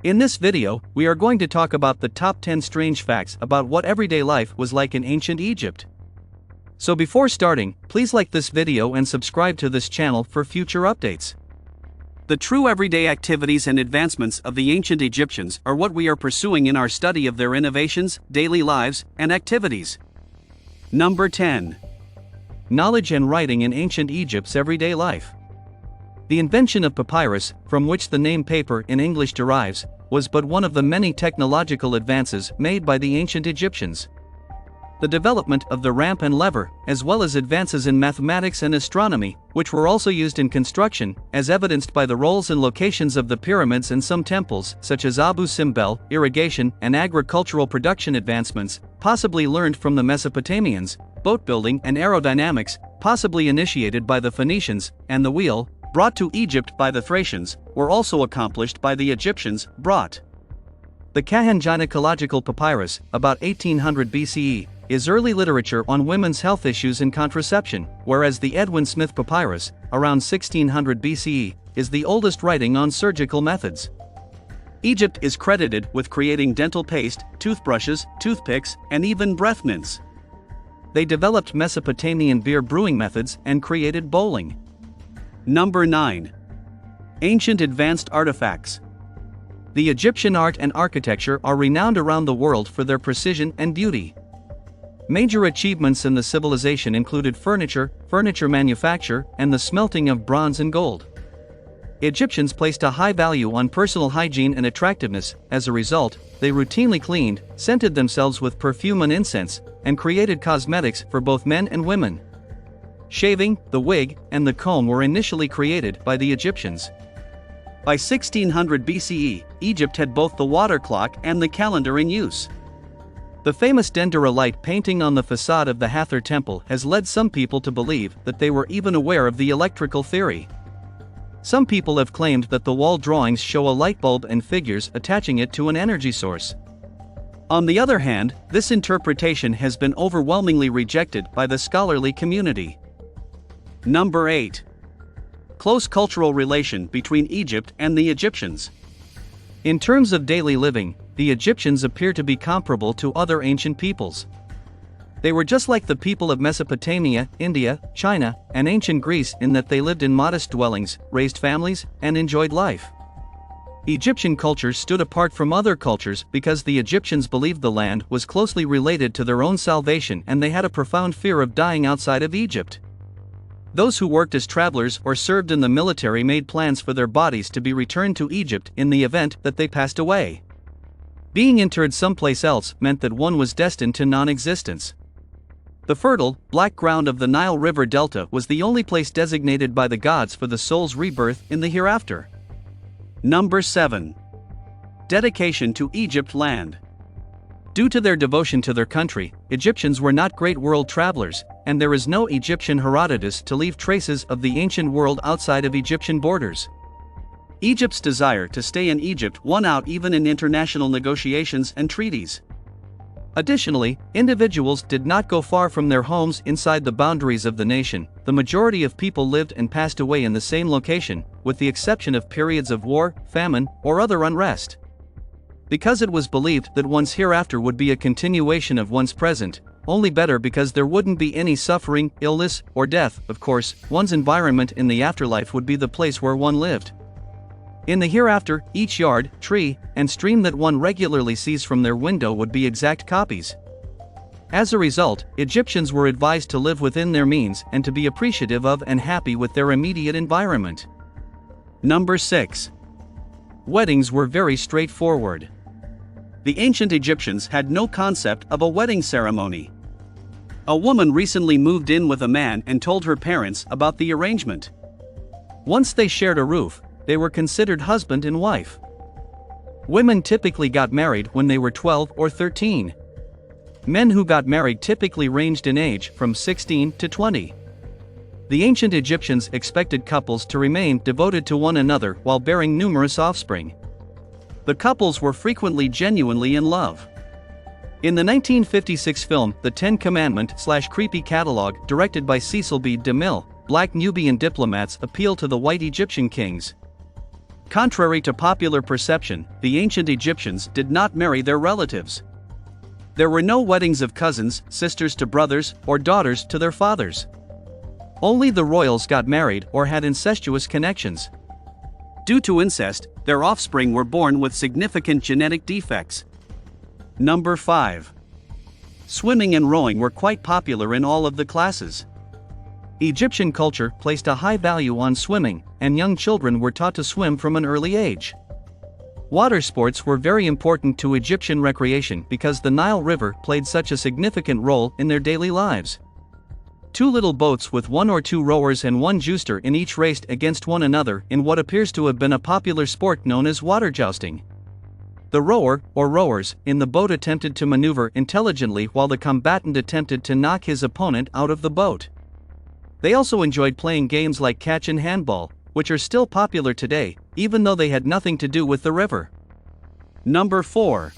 In this video, we are going to talk about the top 10 strange facts about what everyday life was like in ancient Egypt. So before starting, please like this video and subscribe to this channel for future updates. The true everyday activities and advancements of the ancient Egyptians are what we are pursuing in our study of their innovations, daily lives, and activities. Number 10. Knowledge and writing in ancient Egypt's everyday life. The invention of papyrus, from which the name paper in English derives, was but one of the many technological advances made by the ancient Egyptians. The development of the ramp and lever, as well as advances in mathematics and astronomy, which were also used in construction, as evidenced by the roles and locations of the pyramids and some temples, such as Abu Simbel, irrigation and agricultural production advancements, possibly learned from the Mesopotamians, boat building and aerodynamics, possibly initiated by the Phoenicians, and the wheel, brought to Egypt by the Thracians, were also accomplished by the Egyptians. The Kahan-gynecological papyrus, about 1800 BCE, is early literature on women's health issues and contraception, whereas the Edwin Smith papyrus, around 1600 BCE, is the oldest writing on surgical methods. Egypt is credited with creating dental paste, toothbrushes, toothpicks, and even breath mints. They developed Mesopotamian beer brewing methods and created bowling. Number 9. Ancient advanced artifacts. The Egyptian art and architecture are renowned around the world for their precision and beauty. Major achievements in the civilization included furniture manufacture, and the smelting of bronze and gold. Egyptians placed a high value on personal hygiene and attractiveness. As a result, they routinely cleaned, scented themselves with perfume and incense, and created cosmetics for both men and women. Shaving, the wig, and the comb were initially created by the Egyptians. By 1600 BCE, Egypt had both the water clock and the calendar in use. The famous Dendera light painting on the facade of the Hathor temple has led some people to believe that they were even aware of the electrical theory. Some people have claimed that the wall drawings show a light bulb and figures attaching it to an energy source. On the other hand, this interpretation has been overwhelmingly rejected by the scholarly community. Number 8. Close cultural relation between Egypt and the Egyptians. In terms of daily living, the Egyptians appear to be comparable to other ancient peoples. They were just like the people of Mesopotamia, India, China, and ancient Greece in that they lived in modest dwellings, raised families, and enjoyed life. Egyptian culture stood apart from other cultures because the Egyptians believed the land was closely related to their own salvation and they had a profound fear of dying outside of Egypt. Those who worked as travelers or served in the military made plans for their bodies to be returned to Egypt in the event that they passed away. Being interred someplace else meant that one was destined to non-existence. The fertile, black ground of the Nile River Delta was the only place designated by the gods for the soul's rebirth in the hereafter. Number 7. Dedication to Egypt land. Due to their devotion to their country, Egyptians were not great world travelers, and there is no Egyptian Herodotus to leave traces of the ancient world outside of Egyptian borders. Egypt's desire to stay in Egypt won out even in international negotiations and treaties. Additionally, individuals did not go far from their homes inside the boundaries of the nation. The majority of people lived and passed away in the same location, with the exception of periods of war, famine, or other unrest. Because it was believed that one's hereafter would be a continuation of one's present, only better because there wouldn't be any suffering, illness, or death. Of course, one's environment in the afterlife would be the place where one lived. In the hereafter, each yard, tree, and stream that one regularly sees from their window would be exact copies. As a result, Egyptians were advised to live within their means and to be appreciative of and happy with their immediate environment. Number 6. Weddings were very straightforward. The ancient Egyptians had no concept of a wedding ceremony. A woman recently moved in with a man and told her parents about the arrangement. Once they shared a roof, they were considered husband and wife. Women typically got married when they were 12 or 13. Men who got married typically ranged in age from 16 to 20. The ancient Egyptians expected couples to remain devoted to one another while bearing numerous offspring. The couples were frequently genuinely in love. In the 1956 film The Ten Commandment/Creepy Catalog, directed by Cecil B. DeMille, black Nubian diplomats appeal to the white Egyptian kings. Contrary to popular perception, the ancient Egyptians did not marry their relatives. There were no weddings of cousins, sisters to brothers, or daughters to their fathers. Only the royals got married or had incestuous connections. Due to incest, their offspring were born with significant genetic defects. Number 5. Swimming and rowing were quite popular in all of the classes. Egyptian culture placed a high value on swimming, and young children were taught to swim from an early age. Water sports were very important to Egyptian recreation because the Nile River played such a significant role in their daily lives. Two little boats with one or two rowers and one juicer in each raced against one another in what appears to have been a popular sport known as water jousting. The rower, or rowers, in the boat attempted to maneuver intelligently while the combatant attempted to knock his opponent out of the boat. They also enjoyed playing games like catch and handball, which are still popular today, even though they had nothing to do with the river. Number 4.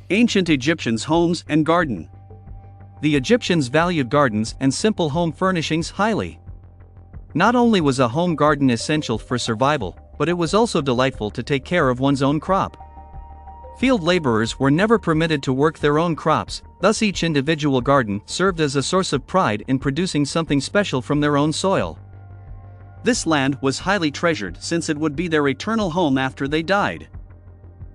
Ancient Egyptians' homes and garden. The Egyptians valued gardens and simple home furnishings highly. Not only was a home garden essential for survival, but it was also delightful to take care of one's own crop. Field laborers were never permitted to work their own crops, thus each individual garden served as a source of pride in producing something special from their own soil. This land was highly treasured since it would be their eternal home after they died.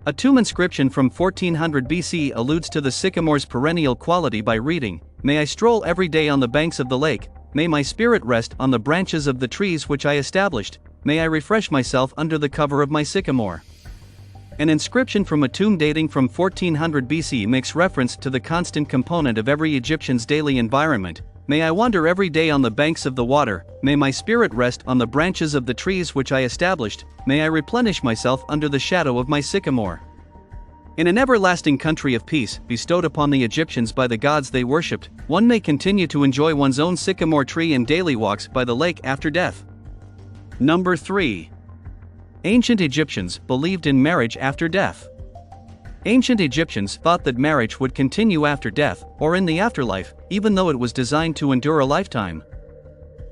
A tomb inscription from 1400 BC alludes to the sycamore's perennial quality by reading, "May I stroll every day on the banks of the lake, may my spirit rest on the branches of the trees which I established, may I refresh myself under the cover of my sycamore." An inscription from a tomb dating from 1400 BC makes reference to the constant component of every Egyptian's daily environment. "May I wander every day on the banks of the water, may my spirit rest on the branches of the trees which I established, may I replenish myself under the shadow of my sycamore." In an everlasting country of peace, bestowed upon the Egyptians by the gods they worshipped, one may continue to enjoy one's own sycamore tree and daily walks by the lake after death. Number 3. Ancient Egyptians believed in marriage after death. Ancient Egyptians thought that marriage would continue after death, or in the afterlife, even though it was designed to endure a lifetime.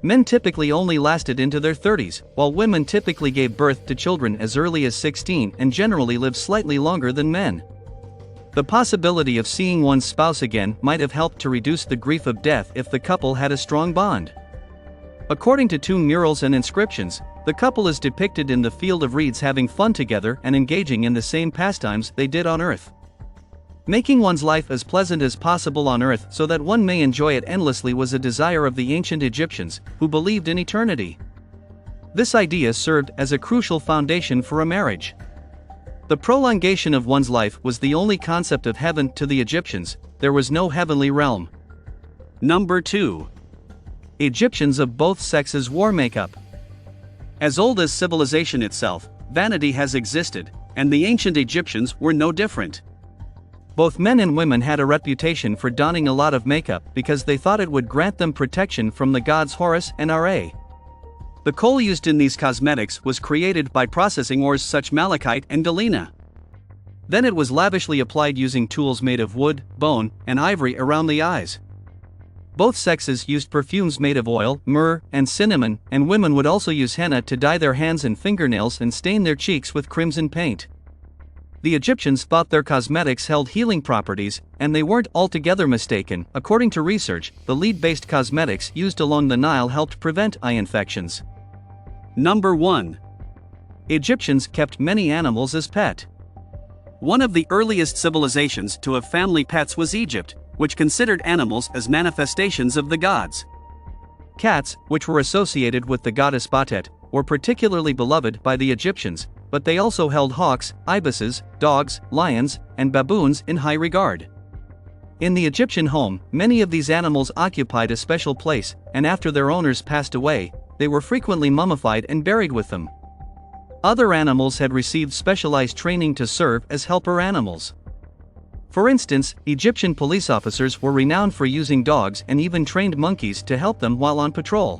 Men typically only lasted into their 30s, while women typically gave birth to children as early as 16 and generally lived slightly longer than men. The possibility of seeing one's spouse again might have helped to reduce the grief of death if the couple had a strong bond. According to tomb murals and inscriptions, the couple is depicted in the field of reeds having fun together and engaging in the same pastimes they did on earth. Making one's life as pleasant as possible on earth so that one may enjoy it endlessly was a desire of the ancient Egyptians, who believed in eternity. This idea served as a crucial foundation for a marriage. The prolongation of one's life was the only concept of heaven to the Egyptians. There was no heavenly realm. Number 2. Egyptians of both sexes wore makeup. As old as civilization itself, vanity has existed, and the ancient Egyptians were no different. Both men and women had a reputation for donning a lot of makeup because they thought it would grant them protection from the gods Horus and Ra. The coal used in these cosmetics was created by processing ores such malachite and galena. Then it was lavishly applied using tools made of wood, bone, and ivory around the eyes. Both sexes used perfumes made of oil, myrrh, and cinnamon, and women would also use henna to dye their hands and fingernails and stain their cheeks with crimson paint. The Egyptians thought their cosmetics held healing properties, and they weren't altogether mistaken. According to research, the lead-based cosmetics used along the Nile helped prevent eye infections. Number 1. Egyptians kept many animals as pet. One of the earliest civilizations to have family pets was Egypt, which considered animals as manifestations of the gods. Cats, which were associated with the goddess Batet, were particularly beloved by the Egyptians, but they also held hawks, ibises, dogs, lions, and baboons in high regard. In the Egyptian home, many of these animals occupied a special place, and after their owners passed away, they were frequently mummified and buried with them. Other animals had received specialized training to serve as helper animals. For instance, Egyptian police officers were renowned for using dogs and even trained monkeys to help them while on patrol.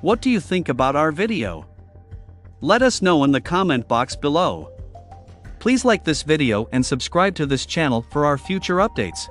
What do you think about our video? Let us know in the comment box below. Please like this video and subscribe to this channel for our future updates.